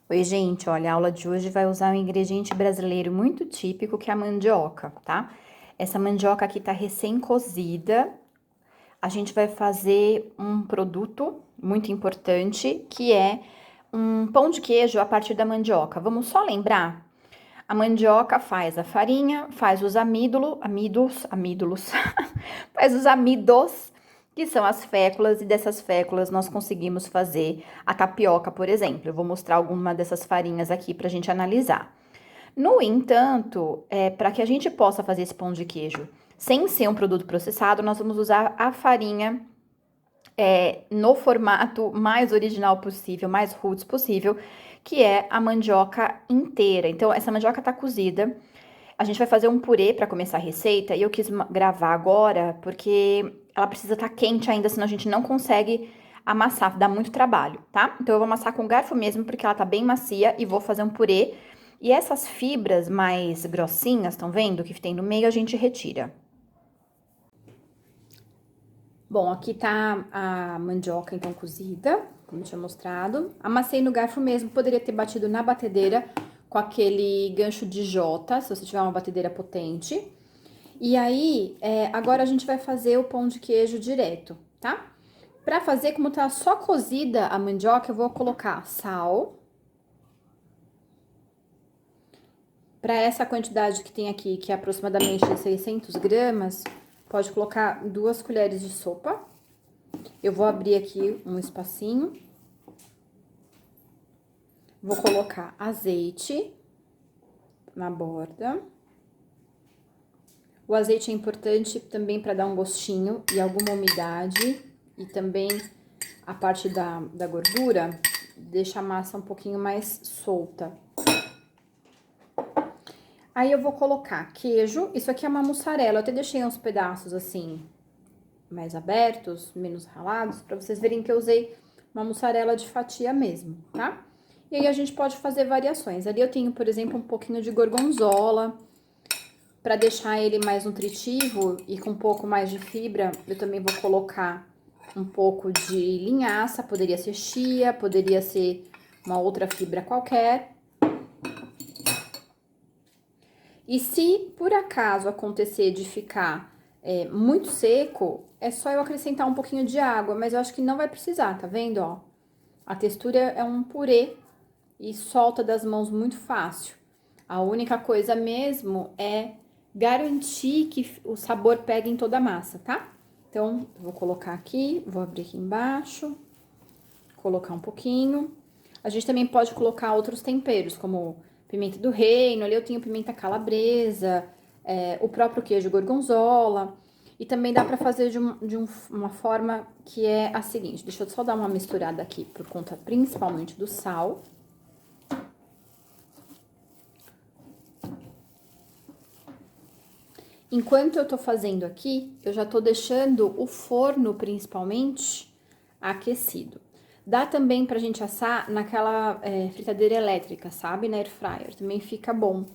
Oi, gente, olha, a aula de hoje vai usar um ingrediente brasileiro muito típico, que é a mandioca, tá? Essa mandioca aqui tá recém-cozida. A gente vai fazer um produto muito importante, que é um pão de queijo a partir da mandioca. Vamos só lembrar? A mandioca faz a farinha, faz os amídolos, faz os amidos, que são as féculas, e dessas féculas nós conseguimos fazer a tapioca, por exemplo. Eu vou mostrar alguma dessas farinhas aqui para a gente analisar. No entanto, para que a gente possa fazer esse pão de queijo sem ser um produto processado, nós vamos usar a farinha no formato mais original possível, mais roots possível, que é a mandioca inteira. Então, essa mandioca tá cozida. A gente vai fazer um purê para começar a receita e eu quis gravar agora porque ela precisa estar quente ainda, senão a gente não consegue amassar, dá muito trabalho, tá? Então eu vou amassar com garfo mesmo porque ela tá bem macia e vou fazer um purê. E essas fibras mais grossinhas, estão vendo que tem no meio, a gente retira. Bom, aqui tá a mandioca então cozida, como eu tinha mostrado. Amassei no garfo mesmo, poderia ter batido na batedeira com aquele gancho de jota, se você tiver uma batedeira potente. E aí, agora a gente vai fazer o pão de queijo direto, tá? Pra fazer, como tá só cozida a mandioca, eu vou colocar sal. Pra essa quantidade que tem aqui, que é aproximadamente 600 gramas, pode colocar 2 colheres de sopa. Eu vou abrir aqui um espacinho. Vou colocar azeite na borda. O azeite é importante também para dar um gostinho e alguma umidade. E também a parte da gordura deixa a massa um pouquinho mais solta. Aí eu vou colocar queijo. Isso aqui é uma mussarela. Eu até deixei uns pedaços assim, mais abertos, menos ralados, para vocês verem que eu usei uma mussarela de fatia mesmo, tá? E aí a gente pode fazer variações. Ali eu tenho, por exemplo, um pouquinho de gorgonzola. Para deixar ele mais nutritivo e com um pouco mais de fibra, eu também vou colocar um pouco de linhaça. Poderia ser chia, poderia ser uma outra fibra qualquer. E se por acaso acontecer de ficar muito seco, é só eu acrescentar um pouquinho de água, mas eu acho que não vai precisar, tá vendo, ó? A textura é um purê e solta das mãos muito fácil. A única coisa mesmo é garantir que o sabor pegue em toda a massa, tá? Então, eu vou colocar aqui, vou abrir aqui embaixo, colocar um pouquinho. A gente também pode colocar outros temperos, como pimenta do reino, ali eu tenho pimenta calabresa, o próprio queijo gorgonzola. E também dá pra fazer de uma forma que é a seguinte, deixa eu só dar uma misturada aqui, por conta principalmente do sal. Enquanto eu tô fazendo aqui, eu já tô deixando o forno, principalmente, aquecido. Dá também pra gente assar naquela fritadeira elétrica, sabe? Na air fryer, também fica bom.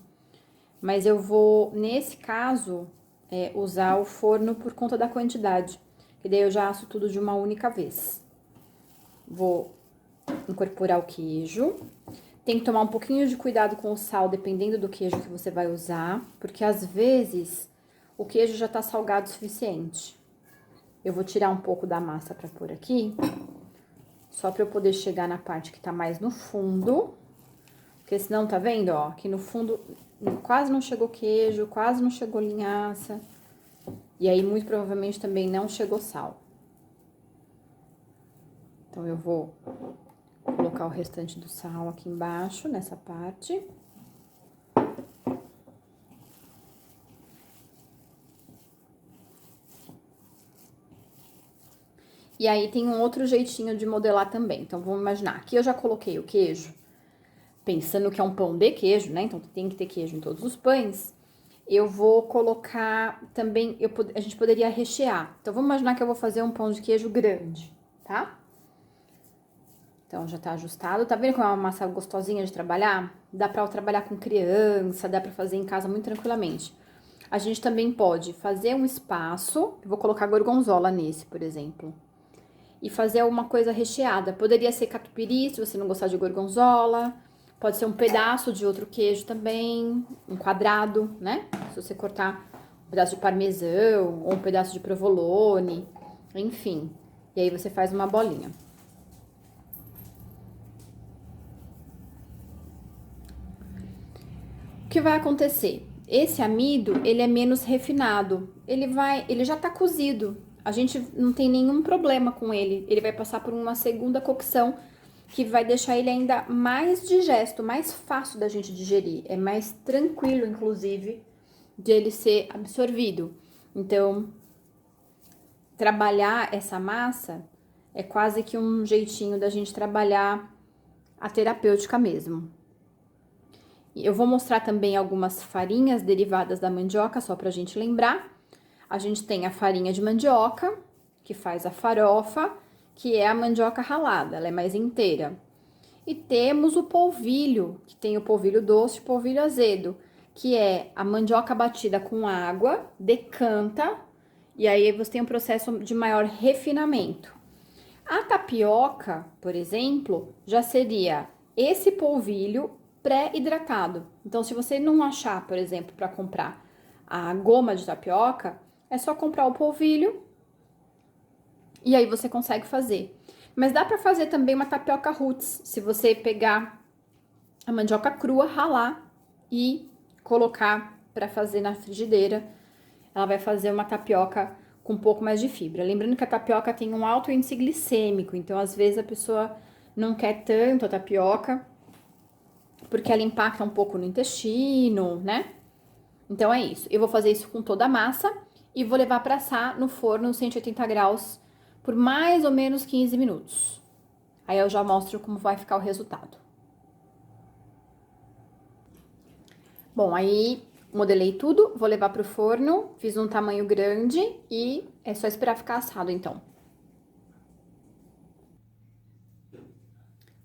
Mas eu vou, nesse caso, usar o forno por conta da quantidade. E daí eu já asso tudo de uma única vez. Vou incorporar o queijo. Tem que tomar um pouquinho de cuidado com o sal, dependendo do queijo que você vai usar, porque às vezes o queijo já tá salgado o suficiente. Eu vou tirar um pouco da massa pra pôr aqui, só pra eu poder chegar na parte que tá mais no fundo, porque senão, tá vendo, ó, aqui no fundo quase não chegou queijo, quase não chegou linhaça, e aí muito provavelmente também não chegou sal. Então, eu vou colocar o restante do sal aqui embaixo, nessa parte. E aí, tem um outro jeitinho de modelar também. Então, vamos imaginar, aqui eu já coloquei o queijo, pensando que é um pão de queijo, né? Então, tem que ter queijo em todos os pães. Eu vou colocar também, a gente poderia rechear. Então, vamos imaginar que eu vou fazer um pão de queijo grande, tá? Então, já tá ajustado. Tá vendo como é uma massa gostosinha de trabalhar? Dá pra trabalhar com criança, dá pra fazer em casa muito tranquilamente. A gente também pode fazer um espaço, eu vou colocar gorgonzola nesse, por exemplo. E fazer alguma coisa recheada. Poderia ser catupiry, se você não gostar de gorgonzola. Pode ser um pedaço de outro queijo também, um quadrado, né? Se você cortar um pedaço de parmesão ou um pedaço de provolone, enfim. E aí você faz uma bolinha. O que vai acontecer? Esse amido, ele é menos refinado. Ele já tá cozido. A gente não tem nenhum problema com ele. Ele vai passar por uma segunda cocção que vai deixar ele ainda mais digesto, mais fácil da gente digerir. É mais tranquilo, inclusive, de ele ser absorvido. Então, trabalhar essa massa é quase que um jeitinho da gente trabalhar a terapêutica mesmo. Eu vou mostrar também algumas farinhas derivadas da mandioca, só pra gente lembrar. A gente tem a farinha de mandioca, que faz a farofa, que é a mandioca ralada, ela é mais inteira. E temos o polvilho, que tem o polvilho doce e o polvilho azedo, que é a mandioca batida com água, decanta, e aí você tem um processo de maior refinamento. A tapioca, por exemplo, já seria esse polvilho pré-hidratado. Então, se você não achar, por exemplo, para comprar a goma de tapioca, é só comprar o polvilho e aí você consegue fazer. Mas dá para fazer também uma tapioca roots, se você pegar a mandioca crua, ralar e colocar para fazer na frigideira. Ela vai fazer uma tapioca com um pouco mais de fibra. Lembrando que a tapioca tem um alto índice glicêmico, então às vezes a pessoa não quer tanto a tapioca, porque ela impacta um pouco no intestino, né? Então é isso. Eu vou fazer isso com toda a massa e vou levar para assar no forno 180 graus por mais ou menos 15 minutos. Aí eu já mostro como vai ficar o resultado. Bom, aí modelei tudo, vou levar pro forno, fiz um tamanho grande e é só esperar ficar assado então.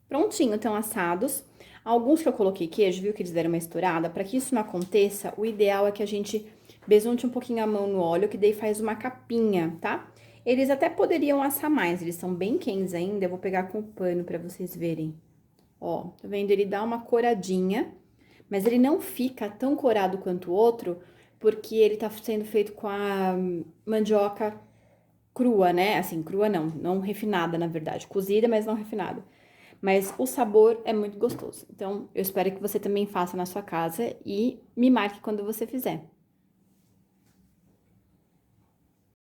Prontinho, estão assados. Alguns que eu coloquei queijo, viu que eles deram uma estourada? Para que isso não aconteça, o ideal é que a gente besunte um pouquinho a mão no óleo, que daí faz uma capinha, tá? Eles até poderiam assar mais, eles são bem quentes ainda, eu vou pegar com o pano para vocês verem. Ó, tá vendo? Ele dá uma coradinha, mas ele não fica tão corado quanto o outro, porque ele tá sendo feito com a mandioca crua, né? Assim, crua não refinada, na verdade. Cozida, mas não refinada. Mas o sabor é muito gostoso. Então, eu espero que você também faça na sua casa e me marque quando você fizer.